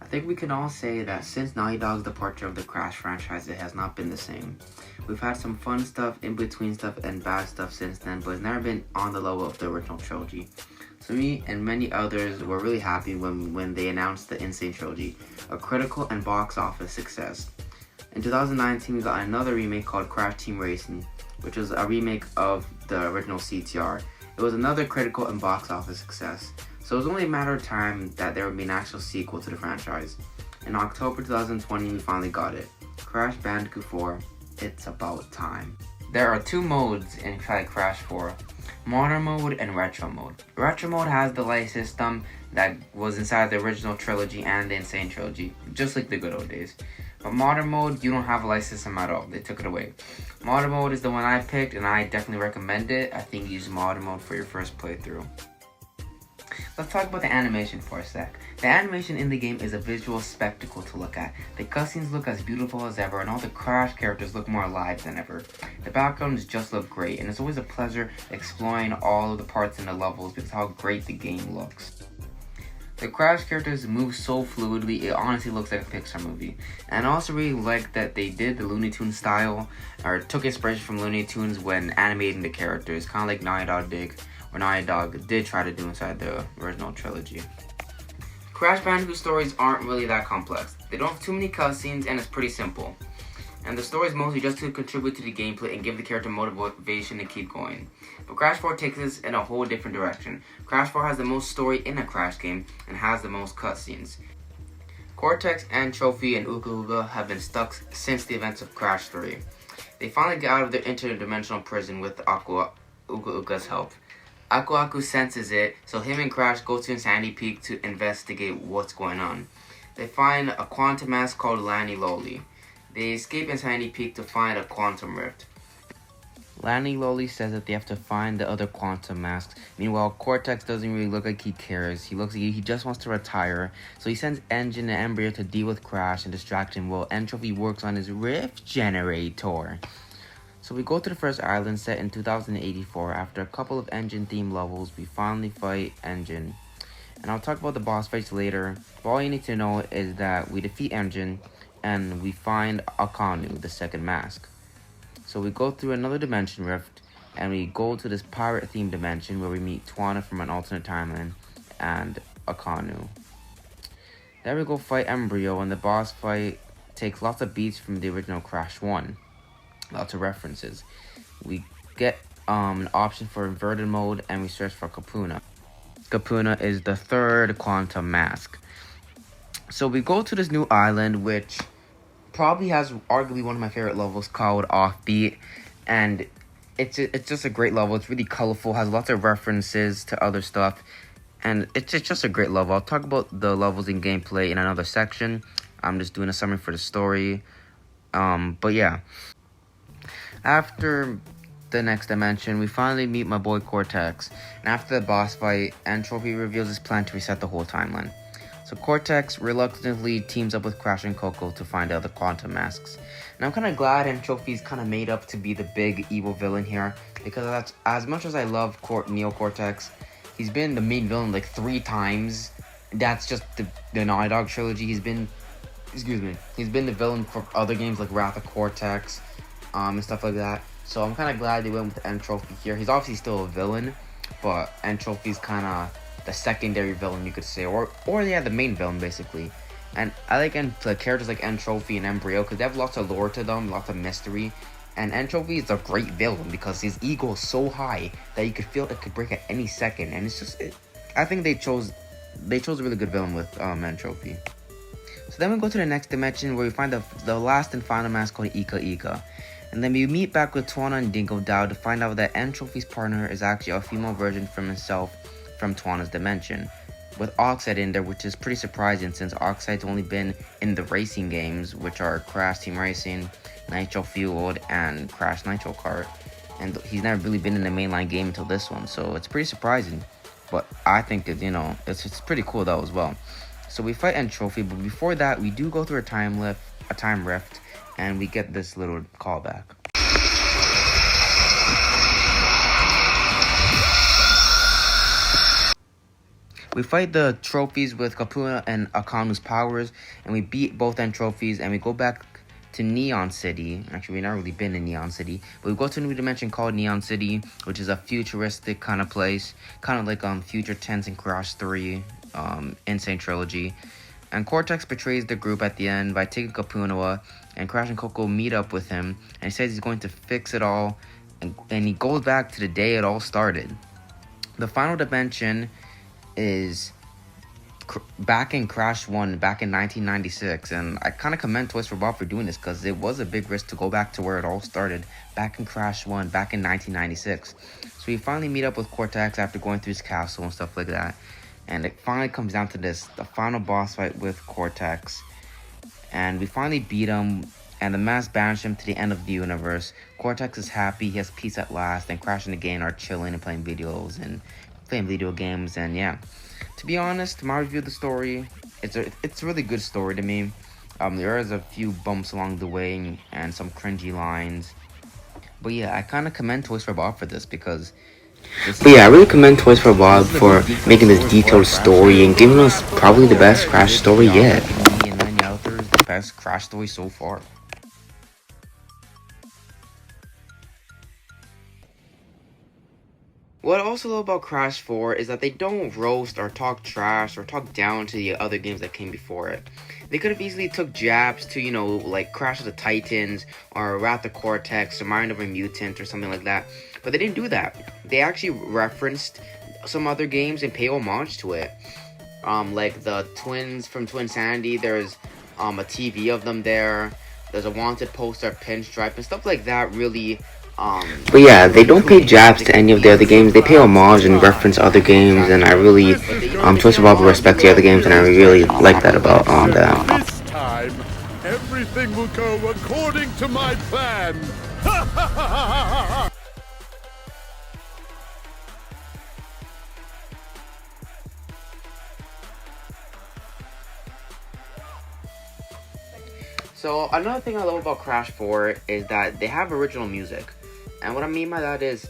I think we can all say that since Naughty Dog's departure of the Crash franchise, it has not been the same. We've had some fun stuff, in-between stuff, and bad stuff since then, but it's never been on the level of the original trilogy. So me and many others were really happy when they announced the Insane Trilogy, a critical and box office success. In 2019, we got another remake called Crash Team Racing, which was a remake of the original CTR. It was another critical and box office success, so it was only a matter of time that there would be an actual sequel to the franchise. In October 2020, we finally got it. Crash Bandicoot 4, it's about time. There are two modes in Crash 4, Modern Mode and Retro Mode. Retro Mode has the light system that was inside the original trilogy and the Insane Trilogy, just like the good old days. But Modern Mode, you don't have a light system at all. They took it away. Modern Mode is the one I picked, and I definitely recommend it. I think use Modern Mode for your first playthrough. Let's talk about the animation for a sec. The animation in the game is a visual spectacle to look at. The cutscenes look as beautiful as ever, and all the Crash characters look more alive than ever. The backgrounds just look great, and it's always a pleasure exploring all of the parts in the levels because of how great the game looks. The Crash characters move so fluidly, it honestly looks like a Pixar movie. And I also really like that they did the Looney Tunes style, or took inspiration from Looney Tunes when animating the characters, kind of like Naughty Dog did try to do inside the original trilogy. Crash Bandicoot stories aren't really that complex. They don't have too many cutscenes, and it's pretty simple. And the story is mostly just to contribute to the gameplay and give the character motivation to keep going. But Crash 4 takes us in a whole different direction. Crash 4 has the most story in a Crash game and has the most cutscenes. Cortex and Trophy and Uka Uka have been stuck since the events of Crash 3. They finally get out of their interdimensional prison with Uka Uka's help. Aku Aku senses it, so him and Crash go to Insanity Peak to investigate what's going on. They find a quantum mask called Lani Loli. They escape Insanity Peak to find a quantum rift. Lani Loli says that they have to find the other quantum masks. Meanwhile, Cortex doesn't really look like he cares. He looks like he just wants to retire. So he sends Engine and Embryo to deal with Crash and distract him while Entropy works on his rift generator. So we go to the first island set in 2084. After a couple of Engine themed levels, we finally fight Engine. And I'll talk about the boss fights later. But all you need to know is that we defeat Engine and we find Akanu, the second mask. So we go through another dimension rift and we go to this pirate themed dimension where we meet Twana from an alternate timeline and Akanu. Then we go fight Embryo, and the boss fight takes lots of beats from the original Crash 1. Lots of references. We get an option for inverted mode and we search for Kapuna. Kapuna is the third quantum mask. So we go to this new island, which probably has arguably one of my favorite levels called Offbeat, and it's just a great level. It's really colorful, has lots of references to other stuff, and it's just a great level. I'll talk about the levels in gameplay in another section. I'm just doing a summary for the story. But yeah. After the next dimension, we finally meet my boy Cortex, and after the boss fight, Entropy reveals his plan to reset the whole timeline. So Cortex reluctantly teams up with Crash and Coco to find out the quantum masks. And I'm kind of glad Entropy's kind of made up to be the big evil villain here, because that's, as much as I love Neo Cortex, he's been the main villain like 3 times. That's just the Naughty Dog trilogy. He's been the villain for other games like Wrath of Cortex, and stuff like that. So I'm kind of glad they went with Entropy here. He's obviously still a villain, but Entropy's kind of the secondary villain, you could say, or yeah, the main villain basically. And I like the characters like Entropy and Embryo because they have lots of lore to them, lots of mystery. And Entropy is a great villain because his ego is so high that you could feel it could break at any second. And it's just, I think they chose a really good villain with Entropy. So then we go to the next dimension where we find the last and final mask called Ika Ika. And then we meet back with Twana and Dingo Dow to find out that Entropy's partner is actually a female version from himself from Twana's dimension, with Oxide in there, which is pretty surprising since Oxide's only been in the racing games, which are Crash Team Racing, Nitro Fueled, and Crash Nitro Kart. And he's never really been in the mainline game until this one, so it's pretty surprising. But I think that, it's pretty cool though as well. So we fight Entropy, but before that, we do go through a time rift, and we get this little callback. We fight the trophies with Kapuna and Akanu's powers, and we beat both end trophies, and we go back to Neon City. Actually, we've not really been in Neon City, but we go to a new dimension called Neon City, which is a futuristic kind of place, kind of like Future Tense and Crash 3, Insane Trilogy. And Cortex betrays the group at the end by taking Kapuna, and Crash and Coco meet up with him, and he says he's going to fix it all, and he goes back to the day it all started. The final dimension is back in Crash 1, back in 1996, and I kind of commend Toys for Bob for doing this, because it was a big risk to go back to where it all started, back in Crash 1, back in 1996. So we finally meet up with Cortex after going through his castle and stuff like that, and it finally comes down to this, the final boss fight with Cortex, and we finally beat him, and the mask banished him to the end of the universe. Cortex is happy, he has peace at last, and Crash and the gang are chilling and playing video games, and yeah. To be honest, my review of the story, it's a really good story to me. There is a few bumps along the way and some cringy lines, but yeah, I kind of commend Toys for Bob for this, because I really commend Toys for Bob for making this detailed story and giving us probably the best Crash story yet. And then the author is the best Crash story so far. What I also love about Crash 4 is that they don't roast or talk trash or talk down to the other games that came before it. They could have easily took jabs to, like Crash of the Titans or Wrath of Cortex or Mind of a Mutant or something like that. But they didn't do that. They actually referenced some other games and pay homage to it. Like the twins from Twin Sandy, there's a TV of them there. There's a wanted poster, Pinstripe, and stuff like that really... But yeah, they don't pay jabs to any of the other games. They pay homage and reference other games, and I really, Toys for Bob respect the other games, and I really like that about them. This time, everything will go according to my plan. So another thing I love about Crash 4 is that they have original music. And what I mean by that is,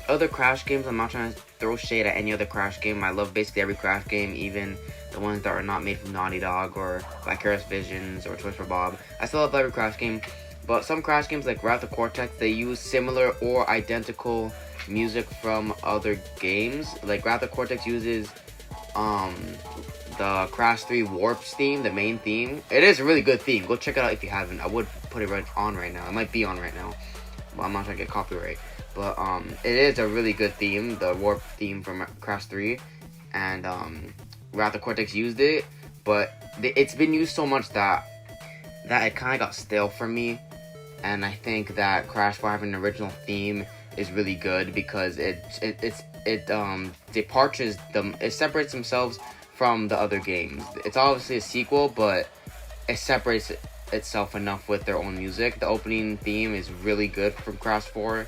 other Crash games, I'm not trying to throw shade at any other Crash game. I love basically every Crash game, even the ones that are not made from Naughty Dog or Vicarious Visions or Toys for Bob. I still love every Crash game, but some Crash games like Wrath of Cortex, they use similar or identical music from other games. Like Wrath of Cortex uses the Crash 3 Warp's theme, the main theme. It is a really good theme. Go check it out if you haven't. I would put it on right now. It might be on right now. Well, I'm not trying to get copyright. But it is a really good theme, the Warp theme from Crash 3. And Wrath of Cortex used it. But it's been used so much that it kind of got stale for me. And I think that Crash 4 having an original theme is really good, because it departures them. It separates themselves from the other games. It's obviously a sequel, but it separates itself enough with their own music. The opening theme is really good from Crash 4.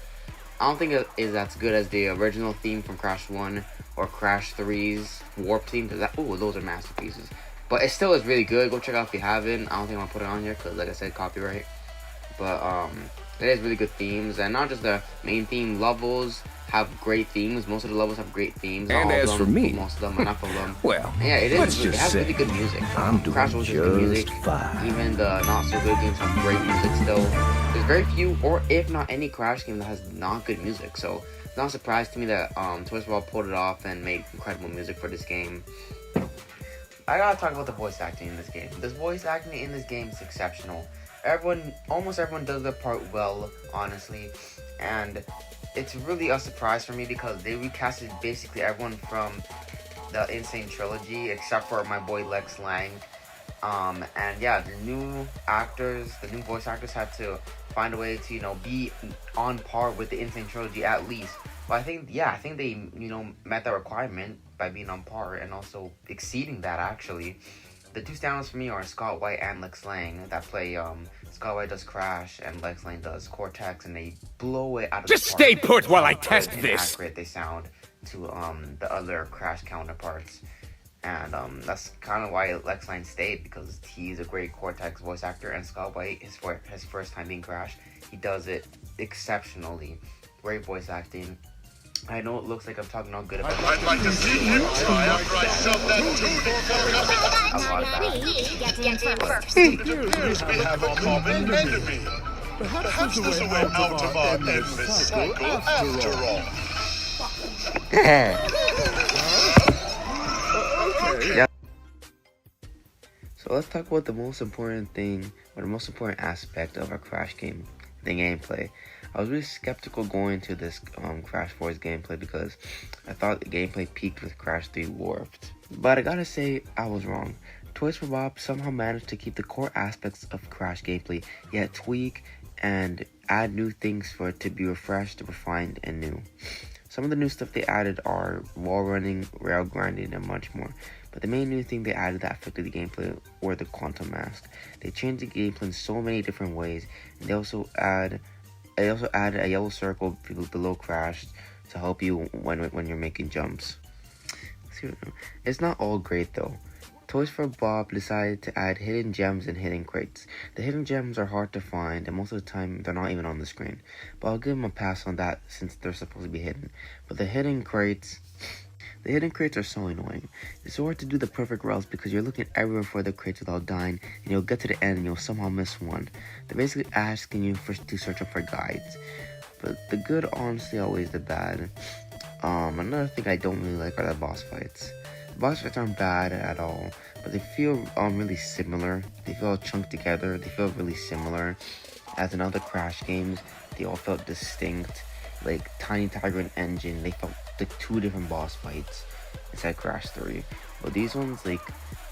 I don't think it is as good as the original theme from Crash 1 or Crash 3's Warp theme. Those are masterpieces. But it still is really good. Go check it out if you haven't. I don't think I'm gonna put it on here because, like I said, copyright. But it is really good themes, and not just the main theme. Levels have great themes. Most of the levels have great themes. And as for me, most of them, enough of them. Well, yeah, it has really good music. I'm doing Crash was good music. Fine. Even the not so good games have great music still. There's very few, or if not any, Crash game that has not good music. So it's not a surprise to me that Toys for Bob pulled it off and made incredible music for this game. I gotta talk about the voice acting in this game. The voice acting in this game is exceptional. Almost everyone does their part well, honestly, and it's really a surprise for me because they recasted basically everyone from the Insane Trilogy except for my boy Lex Lang. And yeah, the new voice actors had to find a way to be on par with the Insane Trilogy at least. But I think they met that requirement by being on par and also exceeding that actually. The two standouts for me are Scott White and Lex Lang that play. Scott White does Crash and Lex Lang does Cortex, and they blow it out of the park. Just stay put while I test this. Accurate they sound to the other Crash counterparts, and that's kind of why Lex Lang stayed, because he's a great Cortex voice actor, and Scott White, his first time being Crash, he does it exceptionally. Great voice acting. I know it looks like I'm talking all good about I'd like to see you try after I shove that a lot about it. Get in first. It appears we have a common enemy. Perhaps there's a way out of our endless cycle after all. Yeah. So let's talk about the most important thing, or the most important aspect of a Crash game, the gameplay. I was really skeptical going into this Crash 4's gameplay because I thought the gameplay peaked with Crash 3 Warped. But I gotta say, I was wrong. Toys for Bob somehow managed to keep the core aspects of Crash gameplay, yet tweak and add new things for it to be refreshed, refined, and new. Some of the new stuff they added are wall running, rail grinding, and much more. But the main new thing they added that affected the gameplay were the quantum masks. They changed the gameplay in so many different ways, and they also added a yellow circle below Crash to help you when you're making jumps. It's not all great though. Toys for Bob decided to add hidden gems and hidden crates. The hidden gems are hard to find, and most of the time they're not even on the screen. But I'll give them a pass on that since they're supposed to be hidden. But the hidden crates are so annoying. It's so hard to do the perfect routes because you're looking everywhere for the crates without dying, and you'll get to the end and you'll somehow miss one. They're basically asking you to search up for guides. But the good honestly outweighs the bad. Another thing I don't really like are the boss fights. Boss fights aren't bad at all, but they feel really similar. They feel all chunked together. They feel really similar. As in other Crash games, they all felt distinct. Like Tiny Tiger and Engine, they felt like two different boss fights inside Crash 3. But these ones, like,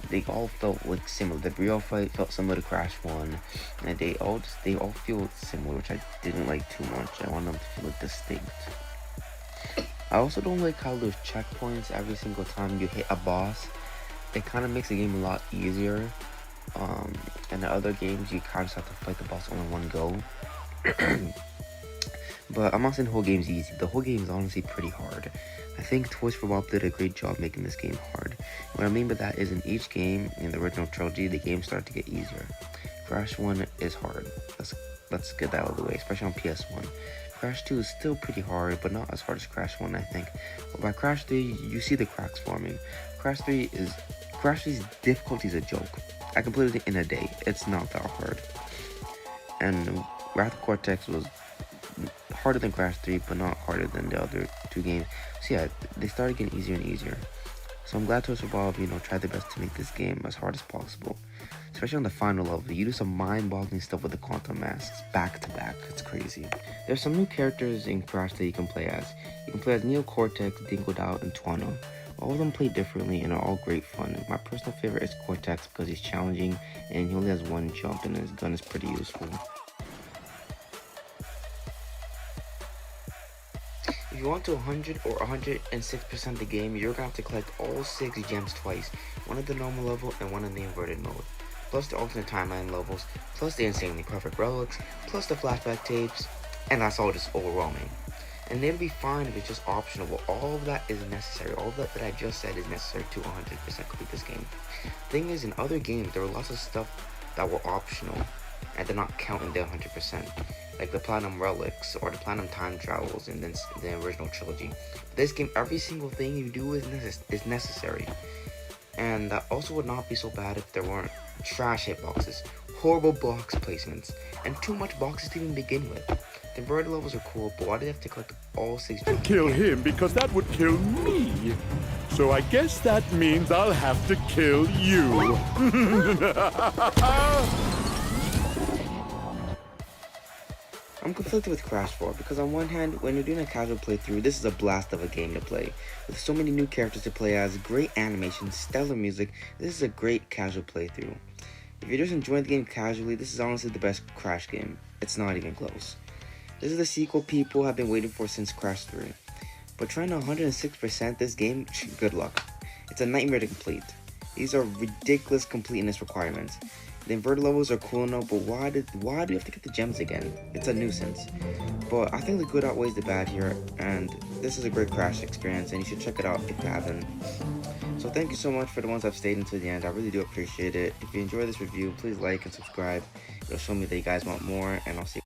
they all felt like similar. The Brio fight felt similar to Crash 1, and they all feel similar, which I didn't like too much. I want them to feel like distinct. I also don't like how there's checkpoints every single time you hit a boss. It kind of makes the game a lot easier. In the other games, you kind of have to fight the boss only one go. But I'm not saying the whole game's easy. The whole game is honestly pretty hard. I think Toys for Bob did a great job making this game hard. What I mean by that is in each game in the original trilogy, the game started to get easier. Crash 1 is hard. Let's get that out of the way, especially on PS1. Crash 2 is still pretty hard, but not as hard as Crash 1, I think. But by Crash 3, you see the cracks forming. Crash 3's difficulty is a joke. I completed it in a day. It's not that hard. And Wrath of Cortex was harder than Crash 3, but not harder than the other two games. So yeah, they started getting easier and easier. So I'm glad Toys for Bob, tried their best to make this game as hard as possible. Especially on the final level, you do some mind-boggling stuff with the quantum masks, back to back. It's crazy. There's some new characters in Crash that you can play as. You can play as Neo Cortex, Dingo Dow, and Tuono. All of them play differently and are all great fun. My personal favorite is Cortex because he's challenging and he only has one jump and his gun is pretty useful. If you want to 100 or 106% the game, you're going to have to collect all 6 gems twice, one at the normal level and one in the inverted mode, plus the alternate timeline levels, plus the insanely perfect relics, plus the flashback tapes, and that's all just overwhelming. And it'll be fine if it's just optional, but all of that is necessary. All of that I just said is necessary to 100% complete this game. Thing is, in other games, there were lots of stuff that were optional, and they're not counting the 100%. Like the Platinum Relics or the Platinum Time Travels in the original trilogy. This game, every single thing you do is necessary. And that also would not be so bad if there weren't trash hitboxes, horrible box placements, and too much boxes to even begin with. The inverted levels are cool, but why do they have to collect all 6 And kill him because that would kill me. So I guess that means I'll have to kill you. I'm conflicted with Crash 4 because on one hand, when you're doing a casual playthrough, this is a blast of a game to play. With so many new characters to play as, great animation, stellar music, this is a great casual playthrough. If you're just enjoying the game casually, this is honestly the best Crash game. It's not even close. This is the sequel people have been waiting for since Crash 3. But trying to 106% this game, good luck. It's a nightmare to complete. These are ridiculous completeness requirements. The inverted levels are cool enough, but why do you have to get the gems again? It's a nuisance. But I think the good outweighs the bad here, and this is a great Crash experience, and you should check it out if you haven't. So thank you so much for the ones that have stayed until the end. I really do appreciate it. If you enjoyed this review, please like and subscribe. It'll show me that you guys want more, and I'll see you.